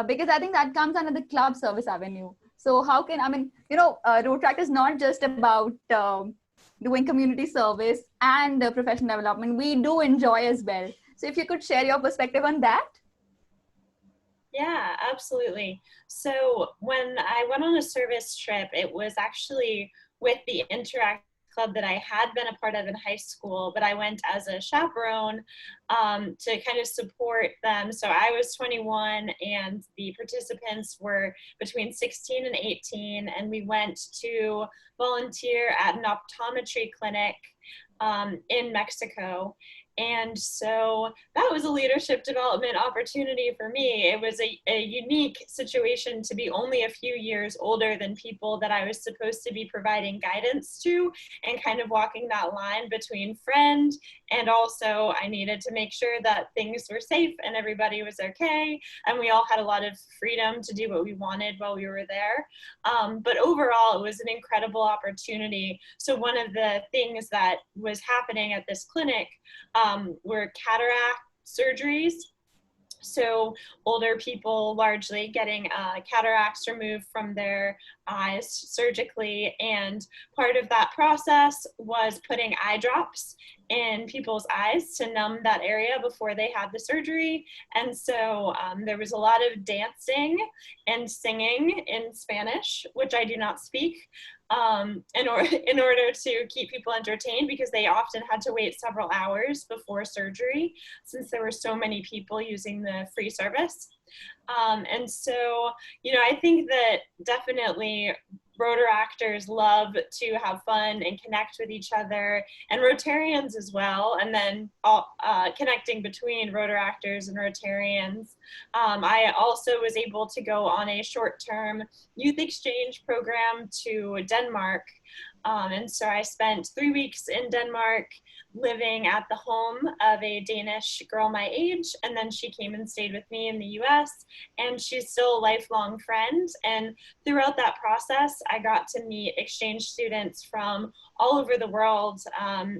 because I think that comes under the club service avenue. So how can, Rotract is not just about doing community service and professional development. We do enjoy as well. So if you could share your perspective on that. Yeah, absolutely. So when I went on a service trip, it was actually with the Interact club that I had been a part of in high school, but I went as a chaperone to kind of support them. So I was 21 and the participants were between 16 and 18, and we went to volunteer at an optometry clinic in Mexico. And so that was a leadership development opportunity for me. It was a unique situation to be only a few years older than people that I was supposed to be providing guidance to, and kind of walking that line between friend and also I needed to make sure that things were safe and everybody was okay. And we all had a lot of freedom to do what we wanted while we were there. But overall, it was an incredible opportunity. So one of the things that was happening at this clinic were cataract surgeries. So older people largely getting cataracts removed from their eyes surgically. And part of that process was putting eye drops in people's eyes to numb that area before they had the surgery. And so there was a lot of dancing and singing in Spanish, which I do not speak, in order to keep people entertained, because they often had to wait several hours before surgery since there were so many people using the free service. And so, you know, I think that definitely Rotaractors love to have fun and connect with each other, and Rotarians as well, and then connecting between Rotaractors and Rotarians. I also was able to go on a short-term youth exchange program to Denmark. And so I spent 3 weeks in Denmark living at the home of a Danish girl my age, and then she came and stayed with me in the US, and she's still a lifelong friend. And throughout that process, I got to meet exchange students from all over the world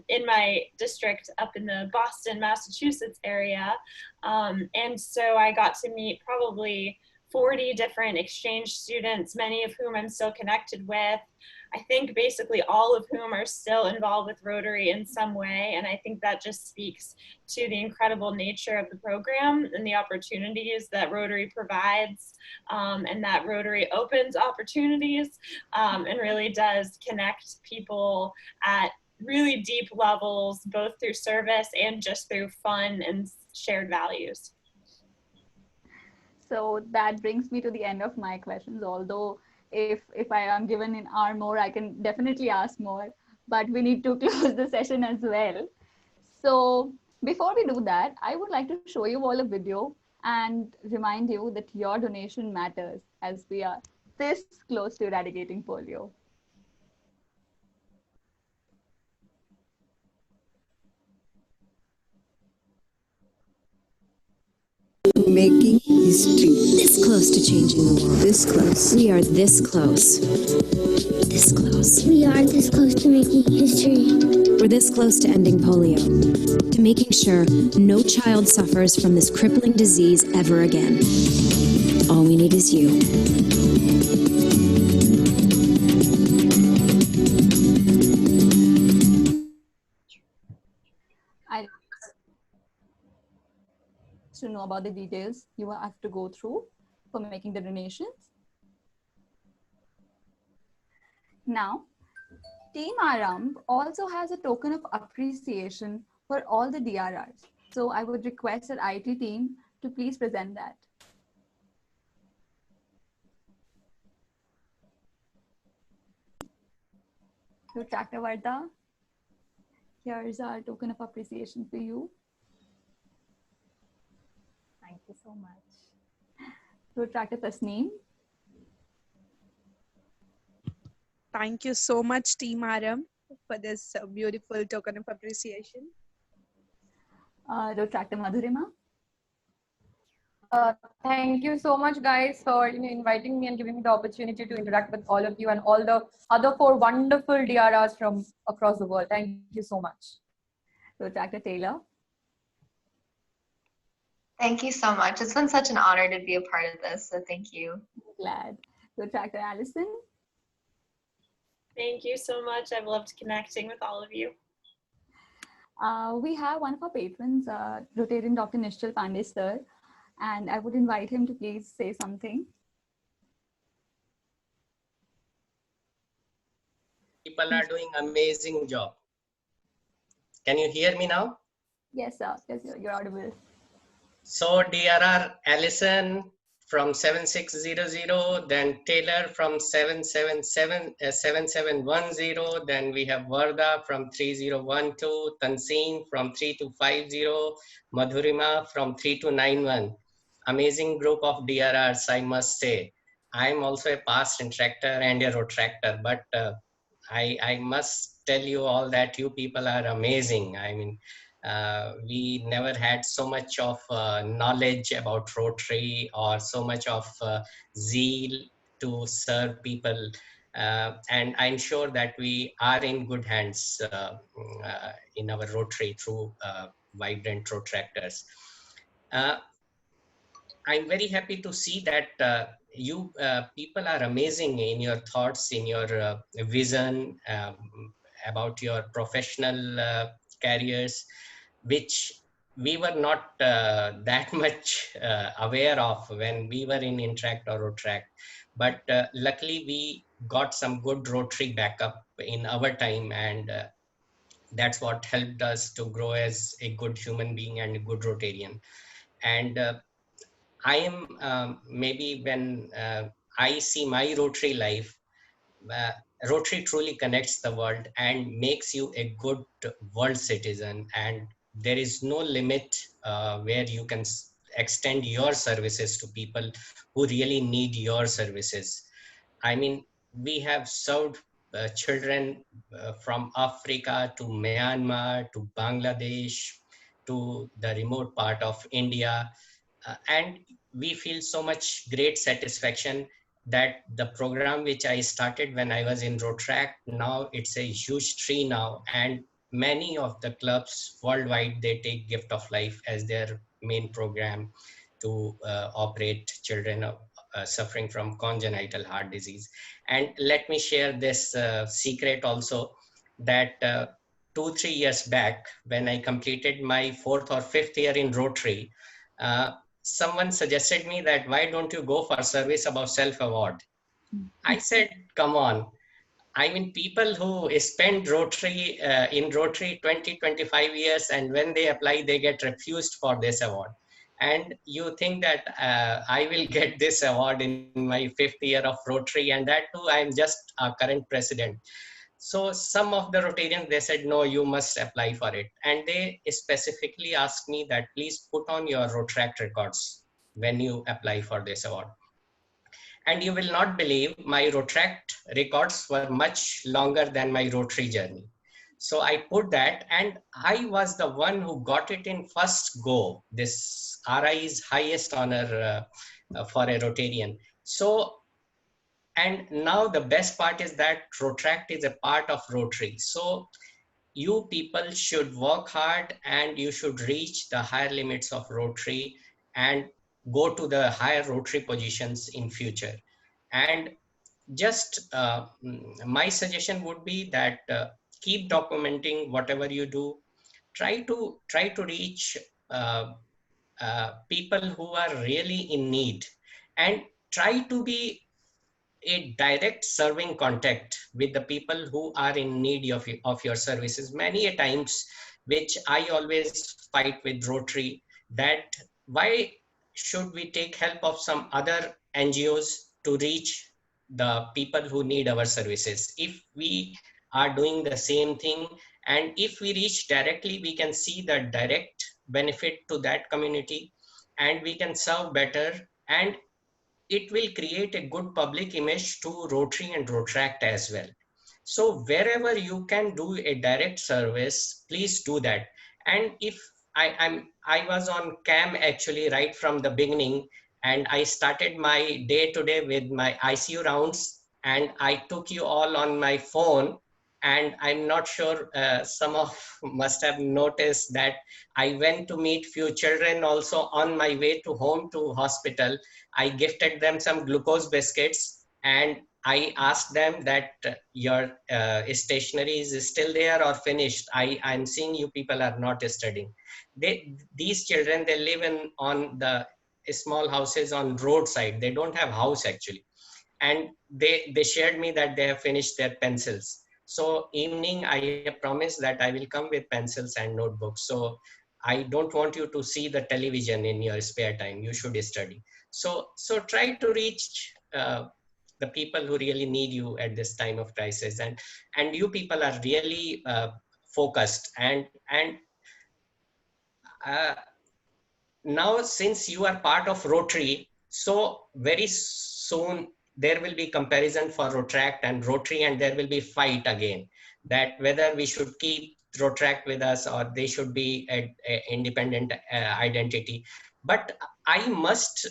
in my district up in the Boston, Massachusetts area. And so I got to meet probably 40 different exchange students, many of whom I'm still connected with. I think basically all of whom are still involved with Rotary in some way. And I think that just speaks to the incredible nature of the program and the opportunities that Rotary provides, and that Rotary opens opportunities and really does connect people at really deep levels, both through service and just through fun and shared values. So that brings me to the end of my questions, although if I am given an hour more, I can definitely ask more, but we need to close the session as well. So before we do that, I would like to show you all a video and remind you that your donation matters, as we are this close to eradicating polio. Making history. This close to changing the world. This close. We are this close. This close. We are this close to making history. We're this close to ending polio. To making sure no child suffers from this crippling disease ever again. All we need is you. To know about the details you have to go through for making the donations. Now, Team Aramb also has a token of appreciation for all the DRRs. So I would request our IT team to please present that. So Chakravarta, here's our token of appreciation for you. Thank you so much. Protractor Tasneem. Thank you so much, Team Aram, for this beautiful token of appreciation. Protractor Madhurima. Thank you so much, guys, for inviting me and giving me the opportunity to interact with all of you and all the other 4 wonderful DRRs from across the world. Thank you so much. Protractor Taylor. Thank you so much. It's been such an honor to be a part of this, so thank you. Glad. Protractor Allison. Thank you so much. I've loved connecting with all of you. We have one of our patrons, Rotarian Dr. Nishchal Pandey sir, and I would invite him to please say something. People are doing amazing job. Can you hear me now? Yes, sir. Yes, you're audible. So DRR Allison, from 7600, then Taylor from 7710, then we have Varda from 3012, Tanzeen from 3250, Madhurima from 3291. Amazing group of DRRs, I must say. I'm also a past interactor and a rotractor, but I must tell you all that you people are amazing. I mean, we never had so much of knowledge about Rotary or so much of zeal to serve people. And I'm sure that we are in good hands in our Rotary through Vibrant Rotractors. I'm very happy to see that you people are amazing in your thoughts, in your vision about your professional careers, which we were not that much aware of when we were in Interact or Rotract. But luckily we got some good Rotary backup in our time, and that's what helped us to grow as a good human being and a good Rotarian. And I am maybe when I see my Rotary life, Rotary truly connects the world and makes you a good world citizen. And there is no limit where you can extend your services to people who really need your services. I mean, we have served children from Africa to Myanmar to Bangladesh to the remote part of India. And we feel so much great satisfaction that the program which I started when I was in Rotract, now it's a huge tree now, and many of the clubs worldwide, they take Gift of Life as their main program to operate children suffering from congenital heart disease. And let me share this secret also, that 2-3 years back, when I completed my 4th or 5th year in Rotary, someone suggested me that why don't you go for Service Above Self award? I said, come on. I mean, people who spend Rotary in Rotary 20-25 years, and when they apply, they get refused for this award. And you think that I will get this award in my 5th year of Rotary, and that too, I'm just a current president. So some of the Rotarians, they said, no, you must apply for it. And they specifically asked me that please put on your Rotract records when you apply for this award. And you will not believe, my Rotract records were much longer than my Rotary journey. So I put that, and I was the one who got it in first go. This RI's highest honor for a Rotarian. So, and now the best part is that Rotract is a part of Rotary. So you people should work hard and you should reach the higher limits of Rotary and go to the higher Rotary positions in future. And just my suggestion would be that keep documenting whatever you do. Try to reach people who are really in need, and try to be a direct serving contact with the people who are in need of your services. Many a times, which I always fight with Rotary, that why should we take help of some other NGOs to reach the people who need our services? If we are doing the same thing, and if we reach directly, we can see the direct benefit to that community, and we can serve better, and it will create a good public image to Rotary and Rotract as well. So wherever you can do a direct service, please do that. And if I was on CAM actually right from the beginning, and I started my day to day with my ICU rounds, and I took you all on my phone. And I'm not sure some of must have noticed that I went to meet few children also on my way to home to hospital. I gifted them some glucose biscuits, and I asked them that your stationery is still there or finished. I'm seeing you people are not studying. These children, they live on the small houses on roadside. They don't have house actually. And they shared me that they have finished their pencils. So evening, I promised that I will come with pencils and notebooks. So I don't want you to see the television in your spare time. You should study. So try to reach the people who really need you at this time of crisis, and you people are really focused, and now since you are part of Rotary, so very soon there will be comparison for Rotract and Rotary, and there will be fight again that whether we should keep Rotract with us or they should be an independent identity. But I must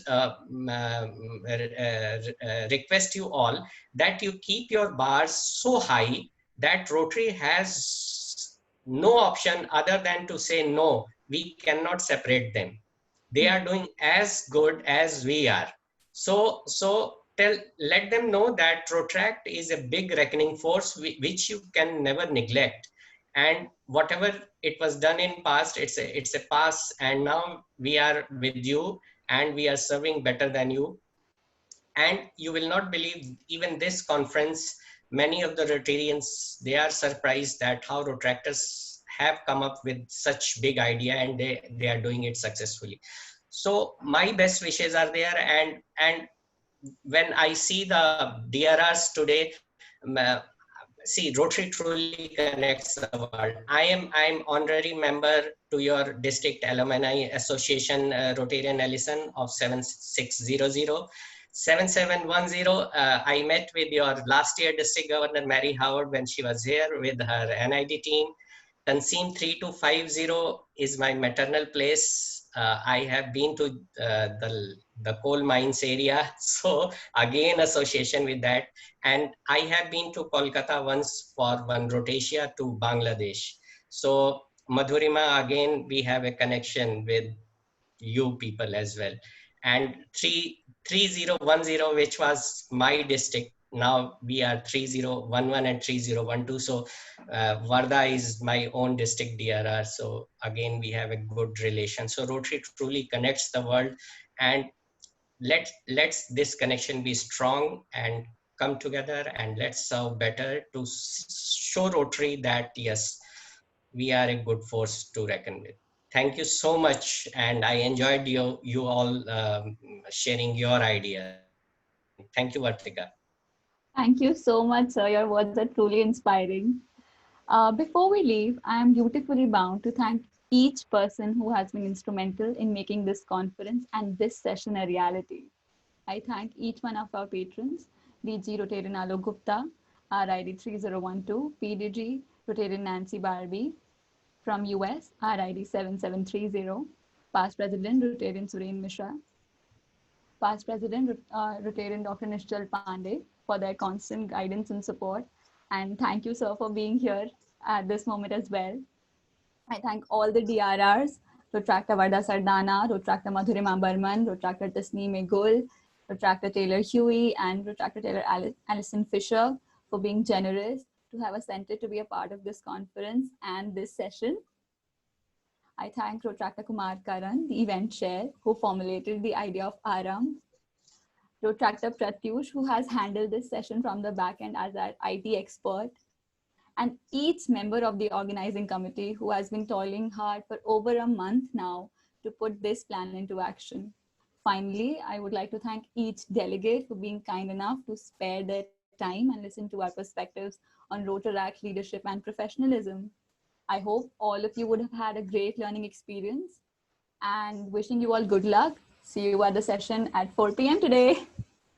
request you all that you keep your bars so high that Rotary has no option other than to say, no, we cannot separate them. They are doing as good as we are. So let them know that Rotract is a big reckoning force which you can never neglect. And whatever it was done in past, it's a past, and now we are with you and we are serving better than you. And you will not believe, even this conference, many of the Rotarians, they are surprised that how Rotractors have come up with such big idea, and they are doing it successfully. So my best wishes are there, and when I see the DRRs today, see, Rotary truly connects the world. I'm honorary member to your district alumni association, Rotarian Ellison of 7600. 7710, I met with your last year district governor, Mary Howard, when she was here with her NID team. Tanseem 3250 is my maternal place. I have been to the coal mines area, so again association with that. And I have been to Kolkata once for one Rotatia to Bangladesh. So Madhurima, again, we have a connection with you people as well. And 3010, which was my district, now we are 3011 and 3012. So Varda is my own district DRR. So again, we have a good relation. So Rotary truly connects the world, and let's this connection be strong and come together, and let's serve better to show Rotary that yes, we are a good force to reckon with. Thank you so much, and I enjoyed you all sharing your idea. Thank you, Vartika. Thank you so much, sir. Your words are truly inspiring. Before we leave, I am dutifully bound to thank each person who has been instrumental in making this conference and this session a reality. I thank each one of our patrons, DG Rotarian Alok Gupta, RID 3012, PDG Rotarian Nancy Barbie, from US, RID 7730, Past President Rotarian Suren Mishra, Past President Rotarian Dr. Nishchal Pandey, for their constant guidance and support. And thank you, sir, for being here at this moment as well. I thank all the DRRs, Rotractor Varda Sardana, Rotractor Madhurima Burman, Rotractor Tasneem Gul, Rotractor Taylor Huey, and Rotractor Taylor Alison Fisher for being generous to have assented to be a part of this conference and this session. I thank Rotractor Kumar Karan, the event chair, who formulated the idea of Aram. Rotractor Pratyush, who has handled this session from the back end as our IT expert. And each member of the organizing committee who has been toiling hard for over a month now to put this plan into action. Finally, I would like to thank each delegate for being kind enough to spare their time and listen to our perspectives on Rotaract leadership and professionalism. I hope all of you would have had a great learning experience, and wishing you all good luck. See you at the session at 4 p.m. today.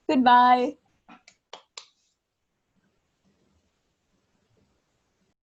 Goodbye.